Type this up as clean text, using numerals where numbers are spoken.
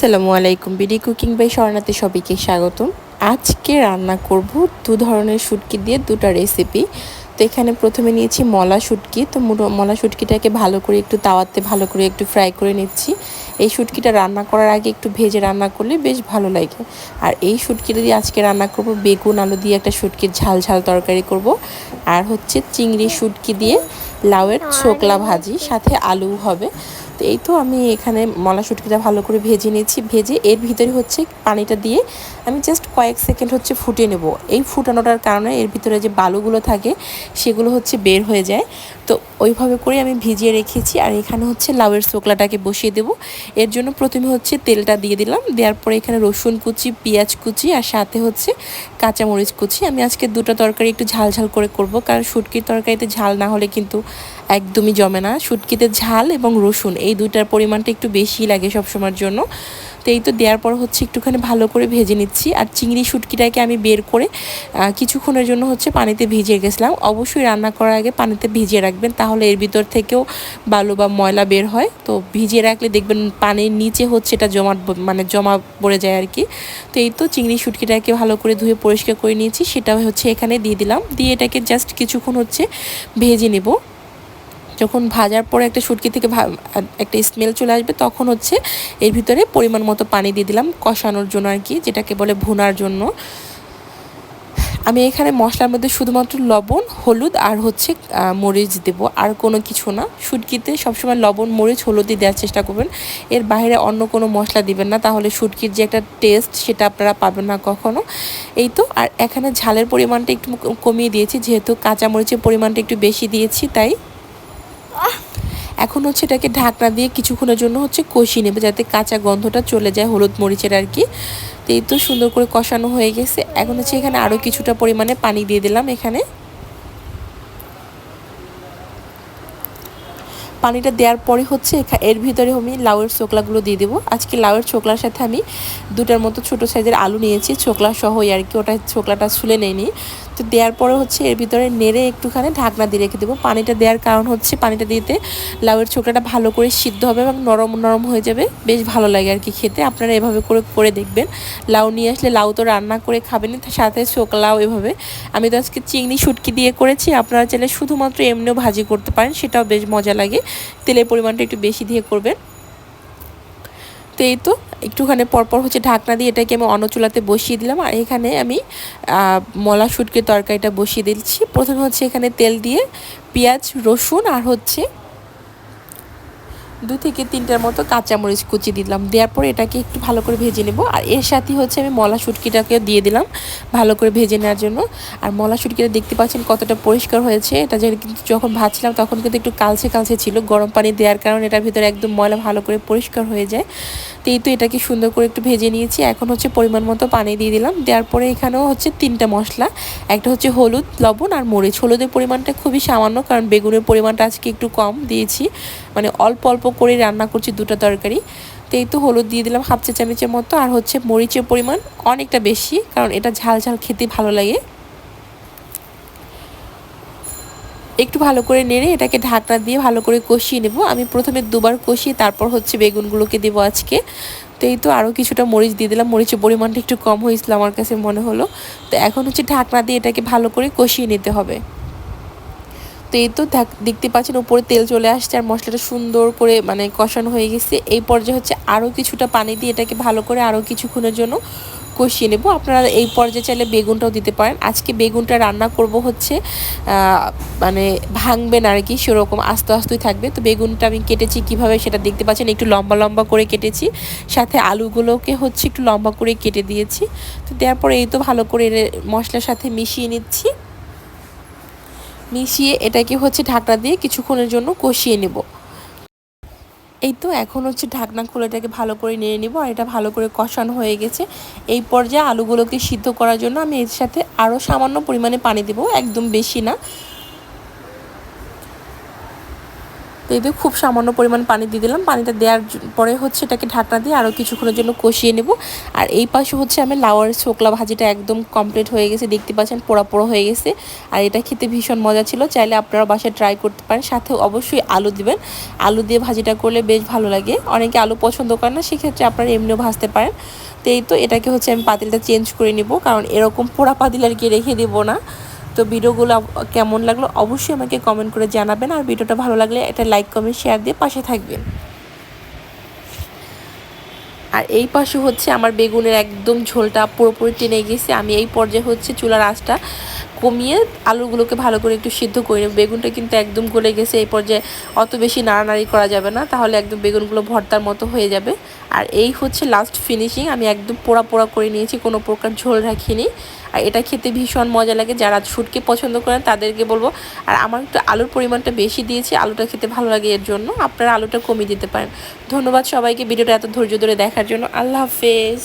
আসসালামু আলাইকুম। BD cooking by স্বর্ণাতে সবাইকে স্বাগতম। আজকে রান্না করব দু ধরনের শুটকি দিয়ে দুটো রেসিপি। তো এখানে প্রথমে নিয়েছি মলা শুটকি। তো মলা শুটকিটাকে ভালো করে একটু তাওয়াতে ভালো করে একটু ফ্রাই করে নিচ্ছি। এই শুটকিটা রান্না করার আগে একটু ভেজে রান্না করলে বেশ ভালো লাগে। আর এই শুটকিটা দিয়ে আজকে রান্না করব বেগুন আলু দিয়ে একটা শুটকির ঝাল ঝাল তরকারি করব। আর হচ্ছে চিংড়ি শুটকি দিয়ে লাউয়ের ছোকলা ভাজি, সাথে আলু হবে। তো এই তো আমি এখানে মলা শুটকিটা ভালো করে ভেজে নিয়েছি। ভেজে এর ভিতরে হচ্ছে পানিটা দিয়ে আমি জাস্ট কয়েক সেকেন্ড হচ্ছে ফুটিয়ে নেব। এই ফুটানোটার কারণে এর ভিতরে যে বালুগুলো থাকে সেগুলো হচ্ছে বের হয়ে যায়। তো ওইভাবে করে আমি ভিজিয়ে রেখেছি। আর এখানে হচ্ছে লাউয়ের চোকলাটাকে বসিয়ে দেব। এর জন্য প্রথমে হচ্ছে তেলটা দিয়ে দিলাম। দেওয়ার পরে এখানে রসুন কুচি, পেঁয়াজ কুচি আর সাথে হচ্ছে কাঁচামরিচ কুচি। আমি আজকে দুটো তরকারি একটু ঝাল ঝাল করে করব, কারণ শুটকির তরকারিতে ঝাল না হলে কিন্তু একদমই জমে না। শুটকিতে ঝাল এবং রসুন এই দুইটার পরিমাণটা একটু বেশি লাগে সবসময়ের জন্য। তো এই তো দেওয়ার পর হচ্ছে একটুখানি ভালো করে ভেজে নিচ্ছি। আর চিংড়ি শুটকিটাকে আমি বের করে কিছুক্ষণের জন্য হচ্ছে পানিতে ভিজিয়ে গেছিলাম। অবশ্যই রান্না করার আগে পানিতে ভিজিয়ে রাখবেন, তাহলে এর ভিতর থেকেও বালু বা ময়লা বের হয়। তো ভিজিয়ে রাখলে দেখবেন পানির নিচে হচ্ছে এটা জমা পড়ে যায় আর কি। তো এই তো চিংড়ি শুটকিটাকে ভালো করে ধুয়ে পরিষ্কার করে নিয়েছি, সেটা হচ্ছে এখানে দিয়ে দিলাম। দিয়ে এটাকে জাস্ট কিছুক্ষণ হচ্ছে ভেজে নেব। যখন ভাজার পরে একটা শুটকি থেকে একটা স্মেল চলে আসবে, তখন হচ্ছে এর ভিতরে পরিমাণ মতো পানি দিয়ে দিলাম কষানোর জন্য আর কি, যেটাকে বলে ভুনার জন্য। আমি এখানে মশলার মধ্যে শুধুমাত্র লবণ, হলুদ আর হচ্ছে মরিচ দেব, আর কোনো কিছু না। শুটকিতে সবসময় লবণ, মরিচ, হলুদই দেওয়ার চেষ্টা করবেন। এর বাইরে অন্য কোনো মশলা দিবেন না, তাহলে শুটকির যে একটা টেস্ট সেটা আপনারা পাবেন না কখনো। এই তো। আর এখানে ঝালের পরিমাণটা একটু কমিয়ে দিয়েছি, যেহেতু কাঁচামরিচের পরিমাণটা একটু বেশি দিয়েছি তাই। এখন হচ্ছে এটাকে ঢাকনা দিয়ে কিছুক্ষণের জন্য হচ্ছে কষিয়ে নেবে, যাতে কাঁচা গন্ধটা চলে যায় হলুদ মরিচের আর কি। তো এই তো সুন্দর করে কষানো হয়ে গেছে। এখন হচ্ছে এখানে আরও কিছুটা পরিমাণে পানি দিয়ে দিলাম। এখানে পানিটা দেওয়ার পরে হচ্ছে এর ভিতরে আমি লাউয়ের চোকলাগুলো দিয়ে দেবো। আজকে লাউয়ের চোকলার সাথে আমি দুটার মতো ছোটো সাইজের আলু নিয়েছি, চোকলা সহই আর কি, ওটা চোকলাটা ছুলে নেয়নি। তো দেওয়ার পরে হচ্ছে এর ভিতরে নেড়ে একটুখানি ঢাকনা দিয়ে রেখে দেবো। পানিটা দেওয়ার কারণ হচ্ছে পানিটা দিতে লাউয়ের চোকলাটা ভালো করে সিদ্ধ হবে এবং নরম নরম হয়ে যাবে, বেশ ভালো লাগে আর কি খেতে। আপনারা এভাবে করে করে দেখবেন। লাউ নিয়ে আসলে লাউ তো রান্না করে খাবেনই, তার সাথে চোকলাও এভাবে। আমি তো আজকে চিংড়ি শুটকি দিয়ে করেছি, আপনারা চাইলে শুধুমাত্র এমনিও ভাজি করতে পারেন, সেটাও বেশ মজা লাগে। তেলের পরিমাণটা একটু বেশি দিয়ে করবেন। তো এই তো একটুখানি পরপর হচ্ছে ঢাকনা দিয়ে এটাকে আমি অন্য চুলাতে বসিয়ে দিলাম। আর এখানে আমি মলা শুটকির তরকারিটা বসিয়ে দিচ্ছি। প্রথমে হচ্ছে এখানে তেল দিয়ে পেঁয়াজ, রসুন আর হচ্ছে 2 থেকে 3টার মতো কাঁচামরিচ কুচি দিলাম। দেওয়ার পরে এটাকে একটু ভালো করে ভেজে নেব। আর এর সাথে হচ্ছে আমি মলা শুটকিটাকে দিয়ে দিলাম ভালো করে ভেজে নেওয়ার জন্য। আর মলা শুটকিটা দেখতে পাচ্ছেন কতটা পরিষ্কার হয়েছে। এটা কিন্তু যখন ভাজছিলাম তখন কিন্তু একটু কালচে কালচে ছিল, গরম পানি দেওয়ার কারণে এটার ভিতরে একদম ময়লা ভালো করে পরিষ্কার হয়ে যায়। তো এই তো এটাকে সুন্দর করে একটু ভেজে নিয়েছি। এখন হচ্ছে পরিমাণ মতো পানি দিয়ে দিলাম। দেওয়ার পরে এখানেও হচ্ছে 3টা মশলা, একটা হচ্ছে হলুদ, লবণ আর মরিচ। হলুদের পরিমাণটা খুবই সামান্য, কারণ বেগুনের পরিমাণটা আজকে একটু কম দিয়েছি, মানে অল্প অল্প করে রান্না করছি দুটো তরকারি। তো এই তো হলুদ দিয়ে দিলাম 1/2 চা চামচের মতো। আর হচ্ছে মরিচের পরিমাণ অনেকটা বেশি, কারণ এটা ঝাল ঝাল খেতে ভালো লাগে। একটু ভালো করে নেড়ে এটাকে ঢাকনা দিয়ে ভালো করে কষিয়ে নেব। আমি প্রথমে 2বার কষিয়ে তারপর হচ্ছে বেগুনগুলোকে দেবো আজকে। তো এই তো আরও কিছুটা মরিচ দিয়ে দিলাম। মরিচের পরিমাণটা একটু কম হয়েছিল আমার কাছে মনে হলো। তো এখন হচ্ছে ঢাকনা দিয়ে এটাকে ভালো করে কষিয়ে নিতে হবে। তো এই তো দেখতে পাচ্ছেন উপরে তেল চলে আসছে আর মশলাটা সুন্দর করে মানে কষানো হয়ে গেছে। এই পর্যায়ে হচ্ছে আরও কিছুটা পানি দিয়ে এটাকে ভালো করে আরও কিছুক্ষণের জন্য কষিয়ে নেব। আপনারা এই পর্যায়ে চাইলে বেগুনটাও দিতে পারেন। আজকে বেগুনটা রান্না করব হচ্ছে মানে ভাঙবেন আর কি, সেরকম আস্তে আস্তেই থাকবে। তো বেগুনটা আমি কেটেছি কিভাবে সেটা দেখতে পাচ্ছেন, একটু লম্বা লম্বা করে কেটেছি, সাথে আলুগুলোকে হচ্ছে একটু লম্বা করে কেটে দিয়েছি। তো দেওয়ার পরে এই তো ভালো করে মশলার সাথে মিশিয়ে নিচ্ছি। মিশিয়ে এটাকে হচ্ছে ঢাকনা দিয়ে কিছুক্ষণের জন্য কষিয়ে নেব। এই তো এখন হচ্ছে ঢাকনা খুলে এটাকে ভালো করে নেড়ে নেব। আর এটা ভালো করে কষানো হয়ে গেছে। এই পর্যায়ে আলুগুলোকে সিদ্ধ করার জন্য আমি এর সাথে আরও সামান্য পরিমাণে পানি দেব, একদম বেশি না। তো এই দিয়ে খুব সামান্য পরিমাণ পানি দিয়ে দিলাম। পানিটা দেওয়ার পরে হচ্ছে এটাকে ঢাকনা দিয়ে আরও কিছুক্ষণের জন্য কষিয়ে নেব। আর এই পাশে হচ্ছে আমি লাউয়ের ছোকলা ভাজিটা একদম কমপ্লিট হয়ে গেছে, দেখতে পাচ্ছেন পোড়া পোড়া হয়ে গেছে। আর এটা খেতে ভীষণ মজা ছিল, চাইলে আপনারা বাসায় ট্রাই করতে পারেন। সাথে অবশ্যই আলু দিবেন, আলু দিয়ে ভাজিটা করলে বেশ ভালো লাগে। অনেকে আলু পছন্দ করেন না, সেক্ষেত্রে আপনারা এমনিও ভাজতে পারেন। তো এই তো এটাকে হচ্ছে আমি পাতিলটা চেঞ্জ করে নিব, কারণ এরকম পোড়া পাতিল আর কি রেখে দেবো না। তো ভিডিওগুলো কেমন লাগলো অবশ্যই আমাকে কমেন্ট করে জানাবেন। আর ভিডিওটা ভালো লাগলে এটা লাইক কমেন্ট শেয়ার দিয়ে পাশে থাকবেন। আর এই পাশে হচ্ছে আমার বেগুনের একদম ঝোলটা পুরোপুরি টেনে গেছে। আমি এই পর্যায়ে হচ্ছে চুলার আঁচটা কমিয়ে আলুগুলোকে ভালো করে একটু সিদ্ধ করে নেব। বেগুনটা কিন্তু একদম গলে গেছে, এই পর্যায়ে অত বেশি নাড়ানাড়ি করা যাবে না, তাহলে একদম বেগুনগুলো ভর্তার মতো হয়ে যাবে। আর এই হচ্ছে লাস্ট ফিনিশিং। আমি একদম পোড়া পোড়া করে নিয়েছি, কোনো প্রকার ঝোল রাখিনি। আর এটা খেতে ভীষণ মজা লাগে, যারা শুটকি পছন্দ করেন তাদেরকে বলবো। আর আমার একটু আলুর পরিমাণটা বেশি দিয়েছি, আলুটা খেতে ভালো লাগে, এর জন্য আপনারা আলুটা কমিয়ে দিতে পারেন। ধন্যবাদ সবাইকে ভিডিওটা এত ধৈর্য ধরে দেখার জন্য। আল্লাহ হাফেজ।